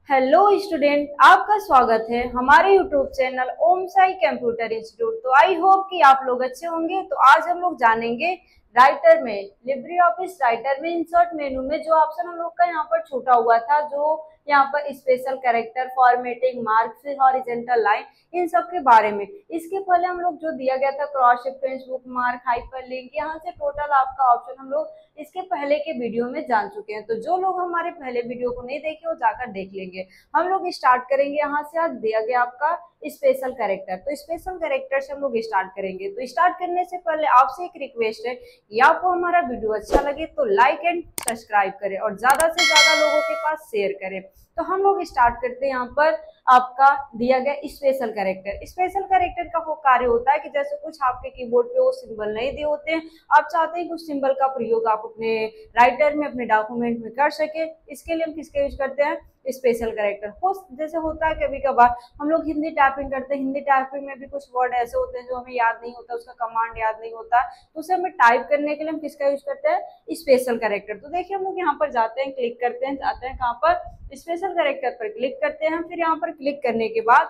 Hello student, आपका स्वागत है हमारे यूट्यूब चैनल ओम साई कंप्यूटर इंस्टीट्यूट। तो आई होप कि आप लोग अच्छे होंगे। तो आज हम लोग जानेंगे राइटर में, लिब्रे ऑफिस राइटर में इंसर्ट मेनू में जो ऑप्शन हम लोग का यहाँ पर छूटा हुआ था, जो यहाँ पर स्पेशल कैरेक्टर, फॉर्मेटिंग, मार्क, फिर हॉरिजेंटल लाइन, इन सब के बारे में। इसके पहले हम लोग जो दिया गया था cross reference, book mark, hyperlink, यहाँ से टोटल आपका ऑप्शन हम लोग इसके पहले के वीडियो में जान चुके हैं। तो जो लोग हमारे पहले वीडियो को नहीं देखे वो जाकर देख लेंगे। हम लोग स्टार्ट करेंगे यहाँ से। आज दिया गया आपका स्पेशल कैरेक्टर, तो स्पेशल कैरेक्टर से हम लोग स्टार्ट करेंगे। तो स्टार्ट करने से पहले आपसे एक रिक्वेस्ट है कि आपको हमारा वीडियो अच्छा लगे तो लाइक एंड सब्सक्राइब करें और ज्यादा से ज्यादा लोगों के पास शेयर करें। तो हम लोग स्टार्ट करते हैं। यहाँ पर आपका दिया गया स्पेशल कैरेक्टर। स्पेशल कैरेक्टर का वो कार्य होता है कि जैसे कुछ आपके कीबोर्ड पे वो सिंबल नहीं दिए होते हैं, आप चाहते हैं कुछ सिंबल का प्रयोग आप अपने राइटर में, अपने डॉक्यूमेंट में कर सके। इसके लिए हम किसका यूज करते हैं? Special character. हो जैसे होता है कभी कभार हम लोग हिंदी टाइपिंग करते हैं, हिंदी टाइपिंग में भी कुछ वर्ड ऐसे होते हैं जो हमें याद नहीं होता, उसका कमांड याद नहीं होता, तो उसे हमें टाइप करने के लिए हम किसका यूज करते हैं? Special character. तो देखिए हम लोग यहाँ पर जाते हैं, क्लिक करते हैं, जाते हैं कहाँ पर? स्पेशल कैरेक्टर पर क्लिक करते हैं। फिर यहाँ पर क्लिक करने के बाद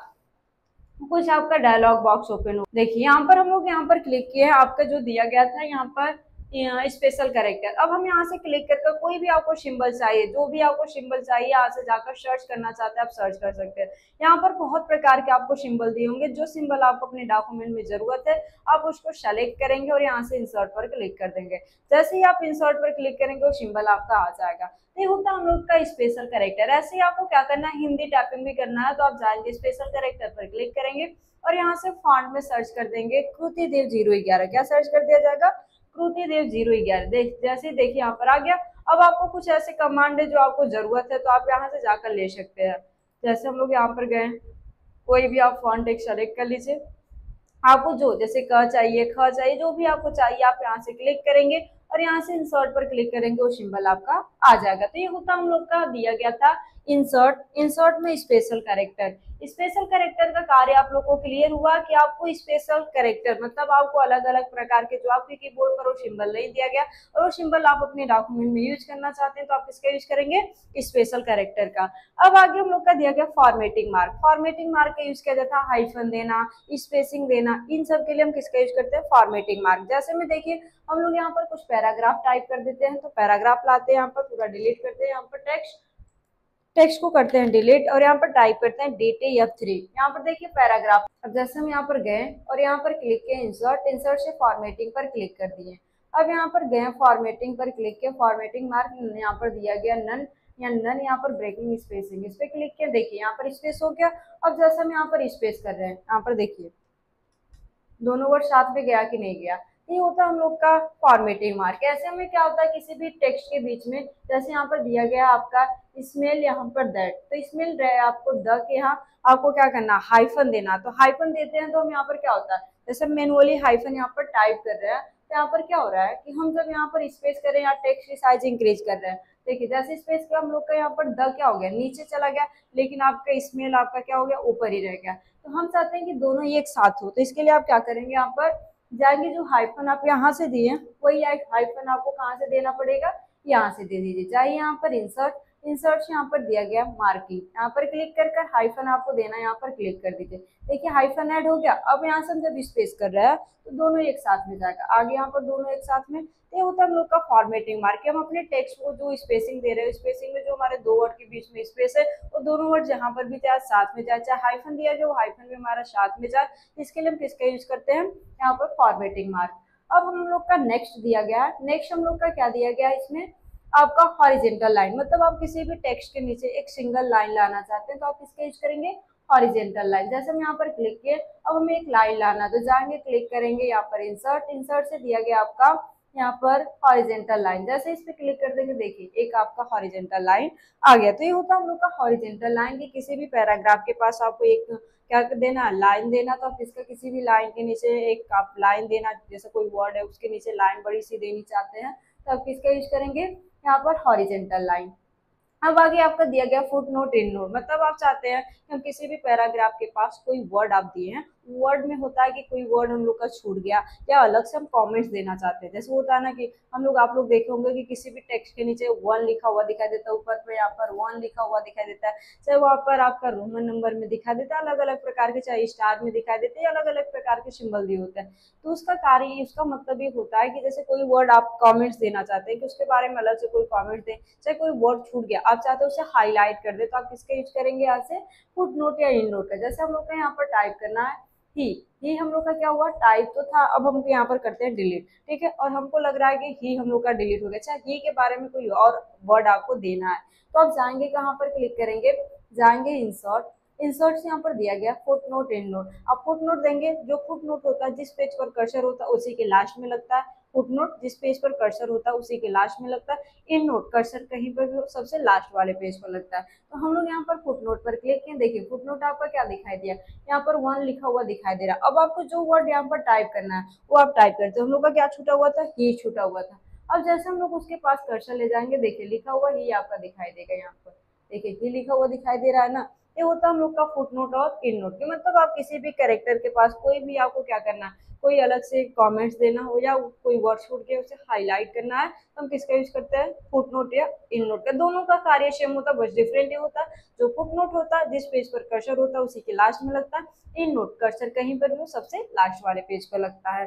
कुछ आपका डायलॉग बॉक्स ओपन हो। देखिए यहाँ पर हम लोग यहाँ पर क्लिक किए हैं, आपका जो दिया गया था यहाँ पर स्पेशल कैरेक्टर। अब हम यहाँ से क्लिक करके कोई भी आपको सिंबल चाहिए, जो भी आपको सिंबल चाहिए, यहाँ से जाकर सर्च करना चाहते हैं आप सर्च कर सकते हैं। यहाँ पर बहुत प्रकार के आपको सिंबल दिए होंगे, जो सिंबल आपको अपने डॉक्यूमेंट में जरूरत है आप उसको सेलेक्ट करेंगे और यहाँ से इंसर्ट पर क्लिक कर देंगे। जैसे ही आप इंसर्ट पर क्लिक करेंगे वो सिंबल आपका आ जाएगा। तो ये होता है हम लोग का स्पेशल कैरेक्टर। ऐसे ही आपको क्या करना है, हिंदी टाइपिंग भी करना है, तो आप जाएंगे स्पेशल कैरेक्टर पर क्लिक करेंगे और यहाँ से फॉन्ट में सर्च कर देंगे कृति देव 011। क्या सर्च कर दिया जाएगा? कृति देव 011। देख जैसे देखिए यहाँ पर आ गया। अब आपको कुछ ऐसे कमांड है जो आपको जरूरत है तो आप यहाँ से जाकर ले सकते हैं। जैसे हम लोग यहाँ पर गए, कोई भी आप फॉन्ट एक सेलेक्ट कर लीजिए, आपको जो जैसे क चाहिए, ख चाहिए, जो भी आपको चाहिए आप यहाँ से क्लिक करेंगे और यहाँ से इंसर्ट पर क्लिक करेंगे, वो सिंबल आपका आ जाएगा। तो ये होता हम लोग का दिया गया था इंसर्ट। इंसर्ट में स्पेशल कैरेक्टर। स्पेशल कैरेक्टर का कार्य आप लोग को क्लियर हुआ कि आपको स्पेशल कैरेक्टर मतलब आपको अलग अलग प्रकार के जो आपके कीबोर्ड पर वो सिंबल नहीं दिया गया और वो सिंबल आप अपने डॉक्यूमेंट में यूज करना चाहते हैं तो आप किसका यूज करेंगे? स्पेशल कैरेक्टर का। अब आगे हम लोग का दिया गया फॉर्मेटिंग मार्क। फॉर्मेटिंग मार्क का यूज किया जाता है हाइफन देना, स्पेसिंग देना, इन सब के लिए हम किसका यूज करते हैं? Formatting mark. जैसे में देखिए हम लोग यहाँ पर कुछ पैराग्राफ टाइप कर देते हैं, तो पैराग्राफ लाते हैं, यहाँ पर पूरा डिलीट करते हैं, यहाँ पर टेक्स्ट को करते हैं डिलीट और यहाँ पर टाइप करते हैं DTF3। यहाँ पर देखिए पैराग्राफ। अब जैसे हम यहाँ पर गए और यहाँ पर क्लिक किए इंसर्ट, इंसर्ट से फॉर्मेटिंग पर क्लिक कर दिए। अब यहाँ पर गए फॉर्मेटिंग पर क्लिक किया, फॉर्मेटिंग मार्क यहाँ पर दिया गया नन या नन, यहाँ पर ब्रेकिंग स्पेसिंग, इस पे क्लिक किया। देखिए यहाँ पर स्पेस हो गया। अब जैसे हम यहाँ पर स्पेस कर रहे हैं, यहाँ पर देखिए दोनों वर्ड साथ में गया कि नहीं गया। ये होता है हम लोग का फॉर्मेटिंग मार्क। ऐसे में क्या होता है किसी भी टेक्स्ट के बीच में, जैसे यहाँ पर दिया गया आपका स्मेल, यहाँ पर दैट, तो स्मेल रहे आपको द के यहाँ आपको क्या करना? हाइफन देना। तो हाइफन देते हैं तो हम यहाँ पर क्या होता है, जैसे मैनुअली हाइफन यहाँ पर टाइप कर रहे हैं तो यहाँ पर क्या हो रहा है कि हम जब यहाँ पर स्पेस कर रहे हैं या टेक्स्ट की साइज इंक्रीज कर रहे हैं, देखिए जैसे स्पेस का हम लोग का यहाँ पर द क्या हो गया? नीचे चला गया, लेकिन आपका स्मेल आपका क्या हो गया? ऊपर ही रह गया। तो हम चाहते हैं कि दोनों ही एक साथ हो, तो इसके लिए आप क्या करेंगे? यहाँ पर जाएंगे, जो हाइफन आप यहाँ से दिए वही हाइफन आपको कहाँ से देना पड़ेगा? यहाँ से दे दीजिए। चाहे यहाँ पर इंसर्ट, इंसर्ट से यहाँ पर दिया गया मार्किंग, यहाँ पर क्लिक कर हाइफन आपको देना, यहाँ पर क्लिक कर दीजिए। देखिए हाइफन ऐड हो गया। अब यहाँ से हम जब स्पेस कर रहे हैं तो दोनों एक साथ में जाएगा, आगे यहाँ पर दोनों एक साथ में। ये होता है हम लोग का फॉर्मेटिंग मार्क। हम अपने टेक्स्ट को जो स्पेसिंग दे रहे हैं, स्पेसिंग में जो हमारे दो वर्ड के बीच में स्पेस है वो दोनों वर्ड जहाँ पर भी चाहे साथ में जाए, चाहे हाइफन दिया गया वो हाइफन भी हमारा साथ में जाए, इसके लिए हम किसका यूज करते हैं? यहाँ पर फॉर्मेटिंग मार्क। अब हम लोग का नेक्स्ट दिया गया है। नेक्स्ट हम लोग का क्या दिया गया है इसमें? आपका हॉरिजेंटल लाइन, मतलब आप किसी भी टेक्स्ट के नीचे एक सिंगल लाइन लाना चाहते हैं तो आप किसका यूज करेंगे? Horizontal line. जैसे हम यहाँ पर क्लिक किए, अब हमें एक लाइन लाना, तो जाएंगे क्लिक करेंगे यहाँ पर इंसर्ट, इंसर्ट से दिया गया आपका यहाँ पर हॉरिजेंटल लाइन। जैसे इस पे क्लिक कर देंगे, देखिए एक आपका हॉरिजेंटल लाइन आ गया। तो ये होता है हम लोग का हॉरिजेंटल लाइन की किसी भी पैराग्राफ के पास आपको एक क्या देना? लाइन देना। तो आप इसका किसी भी लाइन के नीचे एक आप लाइन देना, जैसे कोई वर्ड है उसके नीचे लाइन बड़ी सी देनी चाहते हैं तो आप किसका यूज करेंगे? यहाँ पर हॉरिजेंटल लाइन। अब आगे आपका दिया गया फुट नोट, इन नोट, मतलब आप चाहते हैं कि हम किसी भी पैराग्राफ के पास कोई वर्ड आप दिए हैं वर्ड में होता है कि कोई वर्ड हम लोग का छूट गया या अलग से हम कमेंट्स देना चाहते हैं। जैसे होता है ना कि हम लोग आप लोग देखे होंगे कि किसी भी टेक्स्ट के नीचे 1 लिखा हुआ दिखाई देता है, ऊपर पे यहाँ पर 1 लिखा हुआ दिखाई देता है, चाहे वहाँ पर आपका रोमन नंबर में दिखाई देता है, अलग अलग प्रकार के, चाहे स्टार में दिखाई देते हैं, अलग अलग प्रकार के सिंबल दिए होते हैं। तो उसका कार्य, उसका मतलब ये होता है कि जैसे कोई वर्ड आप कमेंट्स देना चाहते हैं कि उसके बारे में अलग से कोई कमेंट दें, चाहे कोई वर्ड छूट गया आप चाहते हैं उसे हाईलाइट कर दे, तो आप किसका यूज करेंगे यहाँ से, फुट नोट या इन नोट का। जैसे हम लोग का यहाँ पर टाइप करना है ही हम लोग का क्या हुआ, टाइप तो था, अब हम यहाँ पर करते हैं डिलीट, ठीक है। और हमको लग रहा है कि ही हम लोग का डिलीट हो गया, अच्छा ही के बारे में कोई और वर्ड आपको देना है, तो आप जाएंगे कहाँ पर, क्लिक करेंगे, जाएंगे इंसर्ट, इंसर्ट से यहाँ पर दिया गया फुट नोट इन नोट। आप फुट नोट देंगे, जो फुट नोट होता है जिस पेज पर कर्सर होता है उसी के लास्ट में लगता है, फुट नोट जिस पेज पर कर्सर होता है उसी के लास्ट में लगता है, इन नोट कर्सर कहीं पर भी सबसे लास्ट वाले पेज पर लगता है। तो हम लोग यहाँ पर फुट नोट पर क्लिक किए, देखिए फुट नोट आपका क्या दिखाई दिया, यहाँ पर 1 लिखा हुआ दिखाई दे रहा है। अब आपको जो वर्ड यहाँ पर टाइप करना है वो आप टाइप करते हो, हम लोग का क्या छूटा हुआ था, ही छूटा हुआ था। अब जैसे हम लोग उसके पास कर्सर ले जाएंगे, देखिए लिखा हुआ ही आपका दिखाई देगा, यहाँ पर देखिए ही लिखा हुआ दिखाई दे रहा है ना। ये होता है हम लोग का फुट नोट और इन नोट के, मतलब आप किसी भी कैरेक्टर के पास कोई भी आपको क्या करना है, कोई अलग से कमेंट्स देना हो या कोई वर्ड छूट के उसे हाईलाइट करना है, तो हम किसका यूज करते हैं, फुट नोट या इन नोट का। दोनों का कार्य सेम होता है, बस डिफरेंट ये होता है, जो फुट नोट होता है जिस पेज पर कर्सर होता है उसी के लास्ट में लगता है, इन नोट कर्सर कहीं पर भी सबसे लास्ट वाले पेज पर लगता है।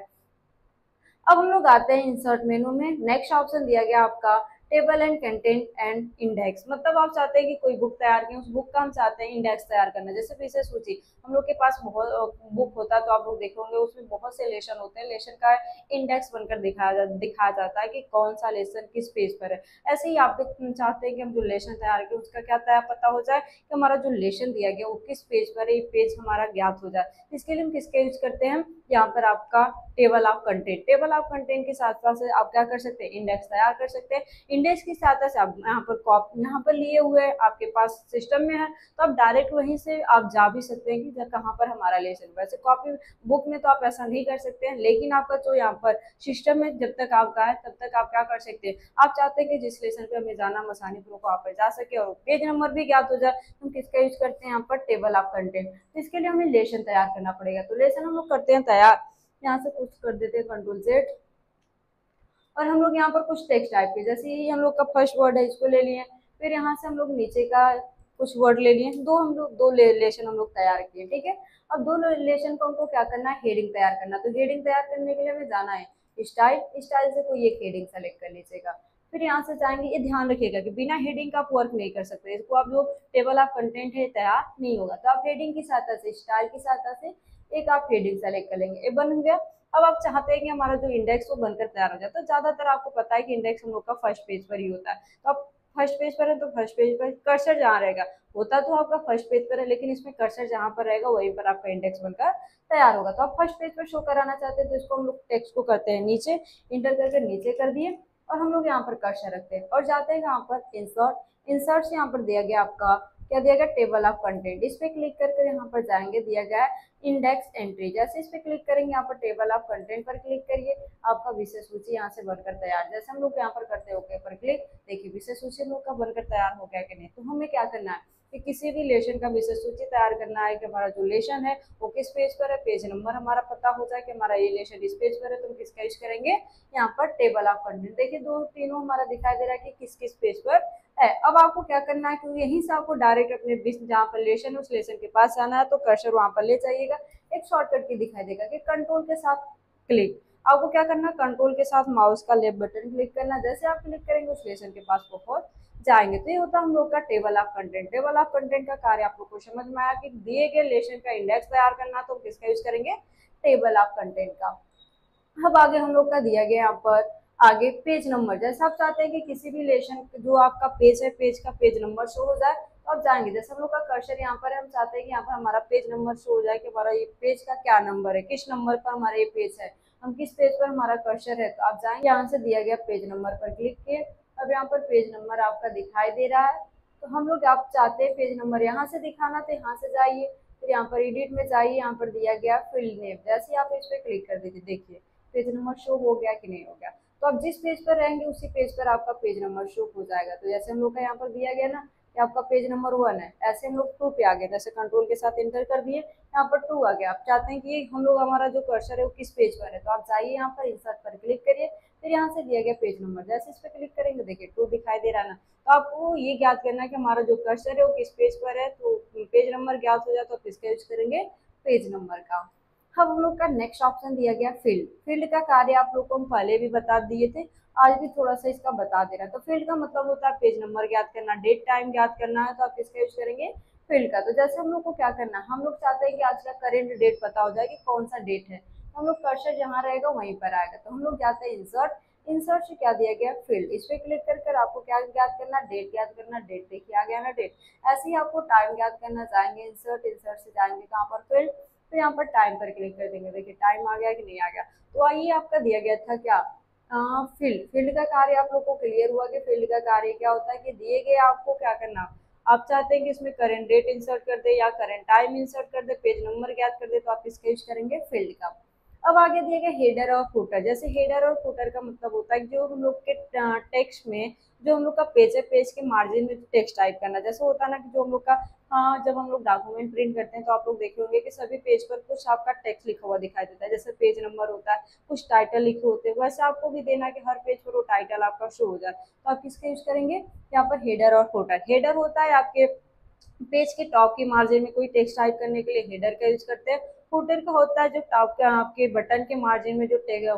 अब हम लोग आते हैं इंसर्ट मेनू में, नेक्स्ट ऑप्शन दिया गया आपका table and content and index, मतलब आप चाहते हैं कि कोई बुक तैयार करें, उस बुक का हम चाहते हैं इंडेक्स तैयार करना। जैसे विषय सूची, हम लोग के पास बहुत बुक होता है तो आप लोग देखेंगे उसमें बहुत से लेसन होते हैं, लेसन का इंडेक्स बनकर दिखाया जाता है कि कौन सा लेसन किस पेज पर है। ऐसे ही आप भी चाहते हैं कि हम जो लेसन तैयार करें उसका क्या तैयार पता हो जाए कि हमारा जो लेसन दिया गया वो किस पेज पर है, ये पेज हमारा ज्ञात हो जाए। इसके लिए हम किसका यूज करते हैं, यहाँ पर आपका table of content, table of content के साथ साथ से आप क्या कर सकते हैं, इंडेक्स तैयार कर सकते हैं। इंडेक्स की सहायता से आप यहाँ पर लिए हुए आपके पास सिस्टम में है, तो आप डायरेक्ट वहीं से आप जा भी सकते हैं कि कहाँ पर हमारा लेसन। वैसे कॉपी बुक में तो आप ऐसा नहीं कर सकते हैं, लेकिन आपका जो यहाँ पर सिस्टम में जब तक आपका है तब तक आप क्या कर सकते हैं, आप चाहते हैं कि जिस लेसन पे हमें जाना हम आसानी पूर्वक वहाँ पर जा सके और पेज नंबर भी ज्ञात हो जाए, तो हम किसका यूज करते हैं यहाँ पर, टेबल ऑफ कंटेंट। तो इसके लिए हमें लेसन तैयार करना पड़ेगा, तो लेसन हम लोग करते हैं तैयार, यहाँ से कुछ कर देते हैं कंट्रोल जेड, और हम लोग यहाँ पर कुछ टेक्स्ट टाइप के, जैसे ये हम लोग का फर्स्ट वर्ड है इसको ले लिए, फिर यहाँ से हम लोग नीचे का कुछ वर्ड ले लिए, दो लेशन हम लोग तैयार किए, ठीक है। अब दो लेशन को हमको क्या करना है, हेडिंग तैयार करना, तो हेडिंग तैयार करने के लिए हमें जाना है स्टाइल, स्टाइल से कोई एक हेडिंग सेलेक्ट कर लीजिएगा, फिर यहाँ से जाएंगे। ये ध्यान रखिएगा कि बिना हेडिंग का आप वर्क नहीं कर सकते, इसको आप जो टेबल ऑफ कंटेंट है तैयार नहीं होगा, तो आप हेडिंग की सहायता से, स्टाइल की सहायता से एक आप हेडिंग सेलेक्ट कर लेंगे, ये बन गया। अब आप चाहते हैं कि हमारा जो इंडेक्स वो बनकर तैयार हो जाए, तो ज्यादातर आपको पता है कि इंडेक्स हम लोग का फर्स्ट पेज पर ही होता है, तो आप फर्स्ट पेज पर है तो फर्स्ट पेज पर कर्सर जहाँ रहेगा, होता तो आपका फर्स्ट पेज पर है लेकिन इसमें कर्सर जहाँ पर रहेगा वहीं पर आपका इंडेक्स बनकर तैयार होगा। तो आप फर्स्ट पेज पर शो कराना चाहते हैं तो इसको हम लोग टेक्स्ट को करते हैं नीचे, इंटर करके नीचे कर दिए, और हम लोग यहाँ पर कर्सर रखते हैं और जाते हैं यहाँ पर इंसर्ट, इंसर्ट से यहाँ पर दिया गया आपका क्या दिया गया, टेबल ऑफ कंटेंट, इस पे क्लिक करके यहाँ पर जाएंगे, दिया गया है इंडेक्स एंट्री, जैसे इस पे क्लिक करेंगे यहाँ पर टेबल ऑफ कंटेंट पर क्लिक करिए, आपका विषय सूची यहाँ से बनकर तैयार, जैसे हम लोग यहाँ पर करते हैं ओके पर क्लिक, देखिए विषय सूची हम लोग का बनकर तैयार हो गया कि नहीं। तो हमें क्या करना है कि किसी भी लेशन का विषय सूची तैयार करना है कि हमारा जो लेशन है वो किस पेज पर है, पेज नंबर हमारा पता हो जाए कि हमारा ये लेशन इस पेज पर है, तो हम किसका यूज करेंगे, यहाँ पर टेबल ऑफ कंटेंट, देखिए दो तीनों हमारा दिखाई दे रहा है कि किस किस पेज पर है। अब आपको क्या करना है, क्योंकि यहीं से आपको डायरेक्ट अपने जहाँ पर लेशन है उस लेशन के पास जाना है, तो कर्सर वहां पर ले जाइएगा, एक शॉर्टकट की दिखाई देगा कि कंट्रोल के साथ क्लिक, आपको क्या करना है, कंट्रोल के साथ माउस का लेफ्ट बटन क्लिक करना, जैसे आप क्लिक करेंगे उस लेशन के पास पहुंच जाएंगे। तो ये होता है हम लोग का table of content. Table of content का कार्य आप लोग को समझ में आया कि दिए गए लेशन का इंडेक्स तैयार करना, तो किसका यूज करेंगे, टेबल ऑफ कंटेंट का। अब आगे हम लोग का दिया गया यहाँ पर आगे पेज नंबर, जैसे आप चाहते हैं कि किसी भी लेशन जो आपका पेज है पेज का पेज नंबर शो हो जाए, तो आप जाएंगे, जैसे हम लोग का कर्सर यहाँ पर है, हम चाहते हैं कि यहाँ पर हमारा पेज नंबर शो हो जाए कि हमारा ये पेज का क्या नंबर है, किस नंबर पर हमारा ये पेज है, हम किस पेज पर हमारा कर्सर है, तो आप जाएंगे यहाँ से दिया गया पेज नंबर पर क्लिक किए, अब यहाँ पर पेज नंबर आपका दिखाई दे रहा है, तो हम लोग आप चाहते हैं पेज नंबर यहाँ से दिखाना, तो यहाँ से जाइए, फिर यहाँ पर एडिट में जाइए, यहाँ पर दिया गया फील्ड नेम, जैसे आप इस पर क्लिक कर दीजिए, देखिए पेज नंबर शो हो गया कि नहीं हो गया। तो आप जिस पेज पर रहेंगे उसी पेज पर आपका पेज नंबर शो हो जाएगा। तो जैसे हम लोग का यहाँ पर दिया गया ना ये आपका पेज नंबर 1 है। ऐसे हम लोग 2 पे आ गए, जैसे कंट्रोल के साथ इंटर कर दिए, यहाँ पर 2 आ गया। आप चाहते हैं कि हम लोग हमारा जो कर्सर है वो किस पेज पर है, तो आप जाइए यहाँ पर इंसर्ट पर क्लिक करिए, फिर यहाँ से दिया गया पेज नंबर, जैसे इस पर क्लिक करेंगे देखिए 2 दिखाई दे रहा है ना। तो आपको ये ज्ञात करना है कि हमारा जो कर्सर है वो किस पेज पर है, तो पेज नंबर ज्ञात हो जाए तो आप इसका यूज करेंगे पेज नंबर का। अब हम लोग का नेक्स्ट ऑप्शन दिया गया फील्ड। फील्ड का कार्य आप लोग को हम पहले भी बता दिए थे, आज भी थोड़ा सा इसका बता दे रहा है। तो फील्ड का मतलब होता है पेज नंबर ज्ञात करना, डेट टाइम ज्ञात करना है, तो आप इसका यूज करेंगे फील्ड का। तो जैसे हम लोग को क्या करना है, हम लोग चाहते हैं कि आज का करेंट डेट पता हो जाए कि कौन सा डेट है, तो हम लोग कर्सर जहाँ रहेगा वहीं पर आएगा। तो हम लोग जाते हैं इंसर्ट, इंसर्ट से क्या दिया गया फील्ड, इस पे क्लिक कर आपको क्या ज्ञात करना, डेट ज्ञात करना, डेट देखिए आ गया ना डेट। ऐसे ही आपको टाइम ज्ञात करना, जाएंगे इंसर्ट, इंसर्ट से जाएंगे कहाँ पर फील्ड, तो यहाँ पर टाइम पर क्लिक कर देंगे, देखिए टाइम आ गया कि नहीं आ गया। तो आइए आपका दिया गया था क्या फील्ड, फील्ड का कार्य आप लोग को क्लियर हुआ कि फील्ड का कार्य क्या होता है, कि दिए गए आपको क्या करना, आप चाहते हैं कि इसमें करंट डेट इंसर्ट कर दे या करंट टाइम इंसर्ट कर दे, पेज नंबर ज्ञात कर दे, तो आप इसका यूज करेंगे फील्ड का। अब आगे दिए गए हेडर और फुटर। जैसे हेडर और फुटर का मतलब होता है जो हम लोग के टेक्स्ट में, जो हम लोग का पेज है, पेज के मार्जिन में टेक्स्ट टाइप करना। जैसे होता है ना कि जो हम लोग का जब हम लोग डॉक्यूमेंट प्रिंट करते हैं तो आप लोग देखे होंगे कि सभी पेज पर कुछ आपका टेक्स्ट लिखा हुआ दिखाई देता है, जैसे पेज नंबर होता है, कुछ टाइटल लिखे होते हैं, वैसे आपको भी देना कि हर पेज पर वो टाइटल आपका शो हो जाए। तो आप किसका यूज करेंगे, यहाँ पर हेडर और फुटर। हेडर होता है आपके पेज के टॉप की मार्जिन में कोई टेक्स्ट टाइप करने के लिए हेडर का यूज करते हैं। फुटर का होता है जो टॉप के आपके बटन के मार्जिन में जो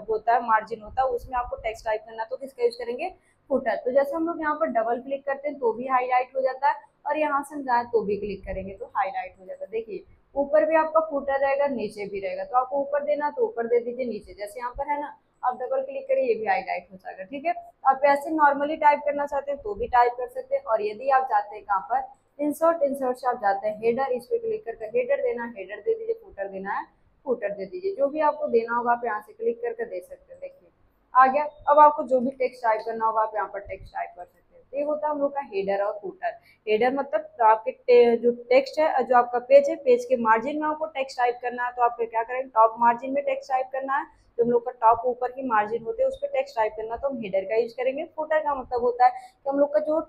होता है, मार्जिन होता है, उसमें आपको टेक्स्ट टाइप करना, तो किसका यूज करेंगे फुटर। तो जैसे हम लोग यहाँ पर डबल क्लिक करते हैं तो भी हाईलाइट हो जाता है, और यहाँ से हम जाए तो भी क्लिक करेंगे तो हाईलाइट हो जाता है। देखिए ऊपर भी आपका फुटर रहेगा, नीचे भी रहेगा, तो आपको ऊपर देना तो ऊपर दे दीजिए, नीचे जैसे यहाँ पर है ना, आप डबल क्लिक करिए ये भी हाईलाइट हो जाएगा। ठीक है, आप ऐसे नॉर्मली टाइप करना चाहते हैं तो भी टाइप कर सकते हैं। और यदि आप जाते हैं कहाँ पर इंसर्ट, इंसर्ट से आप जाते हैं हेडर, इस पे क्लिक करके हेडर देना हेडर दे दीजिए, फुटर देना है फुटर दे दीजिए, जो भी आपको देना होगा आप यहाँ से क्लिक करके दे सकते हैं। देखिए आ गया। अब आपको जो भी टेक्स्ट टाइप करना होगा आप यहाँ पर टेक्स्ट टाइप कर सकते हैं। ये होता है हम लोग का हेडर और फुटर। हेडर मतलब तो आपके जो टेक्स्ट है, जो आपका पेज है, पेज के मार्जिन में आपको टेक्स्ट टाइप करना है, तो आपको क्या करेंगे, टॉप मार्जिन में टेक्स्ट टाइप करना है, जो हम लोग का टॉप ऊपर की मार्जिन होते हैं उस पर टेक्स्ट टाइप करना, तो हम हेडर का यूज करेंगे। फुटर का मतलब होता है कि हम लोग का जो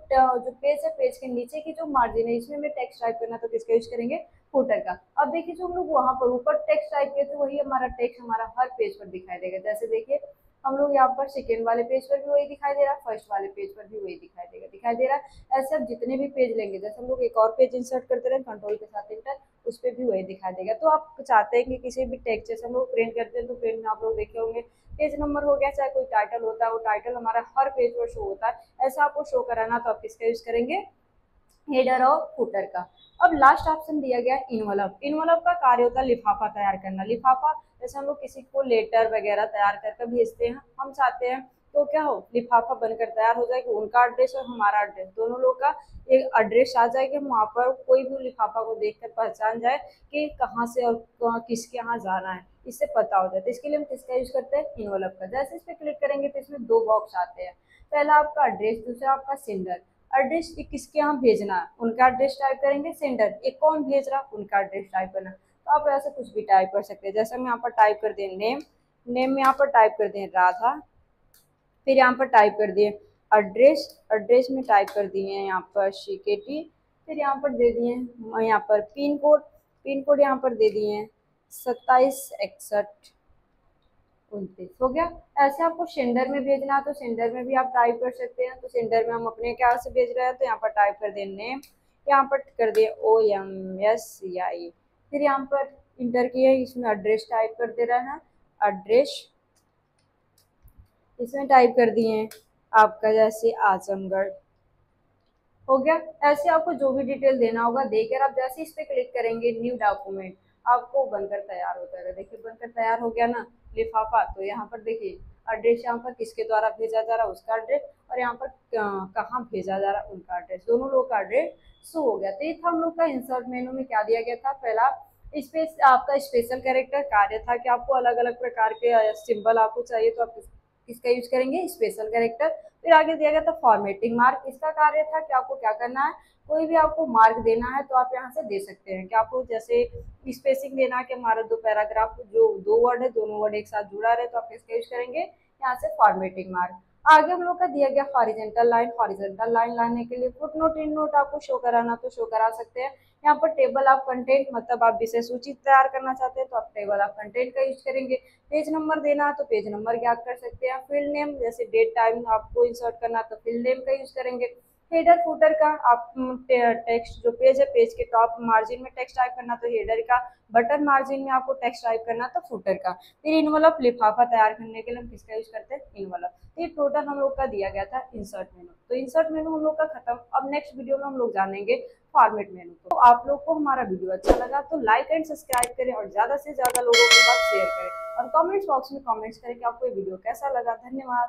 पेज है, पेज के नीचे की जो मार्जिन है इसमें टेक्स्ट टाइप करना, तो किसका यूज करेंगे फुटर का। अब देखिए जो हम लोग वहां पर ऊपर टेक्स्ट टाइप किए थे वही हमारा टेक्स्ट हमारा हर पेज पर दिखाई देगा। जैसे देखिए हम लोग यहाँ पर सेकेंड वाले पेज पर भी वही दिखाई दे रहा है, फर्स्ट वाले पेज पर भी वही दिखाई दे रहा है। ऐसे आप जितने भी पेज लेंगे, जैसे हम लोग एक और पेज इंसर्ट करते रहे कंट्रोल के साथ इंटर, उस पर भी वही दिखाई देगा। तो आप चाहते हैं कि किसी भी टेक्स्ट, जैसे हम लोग प्रिंट करते हैं तो प्रिंट में आप लोग देखे होंगे पेज नंबर हो गया, चाहे कोई टाइटल होता है, वो टाइटल हमारा हर पेज पर शो होता है, ऐसा आपको शो कराना, तो आप किसका यूज करेंगे हेडर और फुटर का। अब लास्ट ऑप्शन दिया गया इनवलप। इनवलप का कार्य होता है लिफाफा तैयार करना। लिफाफा जैसे हम लोग किसी को लेटर वगैरह तैयार करके भेजते हैं, हम चाहते हैं तो क्या हो लिफाफा बनकर तैयार हो जाए कि उनका एड्रेस और हमारा एड्रेस दोनों लोग का एक एड्रेस आ जाए, कि वहाँ पर कोई भी लिफाफा को देखकर पहचान जाए कि कहाँ से और किसके यहाँ जाना है, इससे पता हो जाए। तो इसके लिए हम किसका यूज करते हैं इनवलप का। जैसे इस पर क्लिक करेंगे तो इसमें 2 बॉक्स आते हैं, पहला आपका एड्रेस, दूसरा आपका सेंडर। एड्रेस किसके यहाँ भेजना है उनका एड्रेस टाइप करेंगे, सेंडर ये कौन भेज रहा उनका एड्रेस टाइप करना। तो आप ऐसे कुछ भी टाइप कर सकते हैं, जैसे हम यहाँ पर टाइप कर दें नेम, नेम में यहाँ पर टाइप कर दें राधा, फिर यहाँ पर टाइप कर दिए एड्रेस, एड्रेस में टाइप कर दिए यहाँ पर शिकेटी, फिर यहाँ पर दे दिए यहाँ पर पिन कोड, पिन कोड यहाँ पर दे दिए 276129 हो गया। ऐसे आपको सेंडर में भेजना है तो सेंडर में भी आप टाइप कर सकते हैं। तो सेंडर में हम अपने क्या से भेज रहे हैं, तो यहाँ पर टाइप कर दें नेम, यहाँ पर कर दिए OMSCI, फिर यहाँ पर इंटर किए, इसमें एड्रेस टाइप कर दे रहा है एड्रेस, इसमें टाइप कर दिए आपका जैसे आजमगढ़ हो गया। ऐसे आपको जो भी डिटेल देना होगा देकर आप जैसे इस पे क्लिक करेंगे न्यू डॉक्यूमेंट, आपको बनकर तैयार हो जाएगा। देखिए बनकर तैयार हो गया ना लिफाफा। तो यहाँ पर देखिए एड्रेस यहाँ पर किसके द्वारा भेजा जा रहा है उसका एड्रेस, और यहाँ पर कहाँ भेजा जा रहा है उनका एड्रेस, दोनों लोग का एड्रेस शो हो गया। तो ये था हम लोग का इंसर्ट मेनू में क्या दिया गया था। पहला स्पेस आपका स्पेशल कैरेक्टर कार्य था कि आपको अलग अलग प्रकार के सिंबल आपको चाहिए, तो आप किसका यूज करेंगे स्पेशल कैरेक्टर। फिर आगे दिया गया था फॉर्मेटिंग मार्क, इसका कार्य था कि आपको क्या करना है, कोई भी आपको मार्क देना है तो आप यहाँ से दे सकते हैं, कि आपको जैसे स्पेसिंग देना है कि हमारा 2 पैराग्राफ जो 2 वर्ड है दोनों वर्ड एक साथ जुड़ा रहे, तो आप किसका यूज करेंगे यहाँ से फॉर्मेटिंग मार्क। आगे हम लोग का दिया गया हॉरिजेंटल लाइन लाने के लिए फुट नोट इन नोट आपको शो कराना तो शो करा सकते हैं। यहाँ पर टेबल ऑफ कंटेंट, मतलब आप विषय सूची तैयार करना चाहते हैं तो आप टेबल ऑफ कंटेंट का यूज करेंगे। पेज नंबर देना तो पेज नंबर ज्ञात कर सकते हैं। फील्ड नेम जैसे डेट टाइम आपको इंसर्ट करना तो फील्ड नेम का यूज करेंगे। हेडर फुटर का आप टेक्स्ट जो पेज है, पेज के टॉप मार्जिन में टेक्स्ट टाइप करना तो हेडर का, बटन मार्जिन में आपको टेक्स्ट टाइप करना तो फुटर का। फिर इनवलप लिफाफा तैयार करने के लिए हम किसका यूज करते हैं, इनवलप। तो ये टोटल हम लोग का दिया गया था इंसर्ट मेनू। तो इंसर्ट मेनू हम लोग का खत्म। अब नेक्स्ट वीडियो में हम लोग जानेंगे फॉर्मेट मेनू। तो आप लोग को हमारा वीडियो अच्छा लगा तो लाइक एंड सब्सक्राइब करें और ज्यादा से ज्यादा लोगों के पास शेयर करें और कमेंट्स बॉक्स में कमेंट्स करें कि आपको ये वीडियो कैसा लगा। धन्यवाद।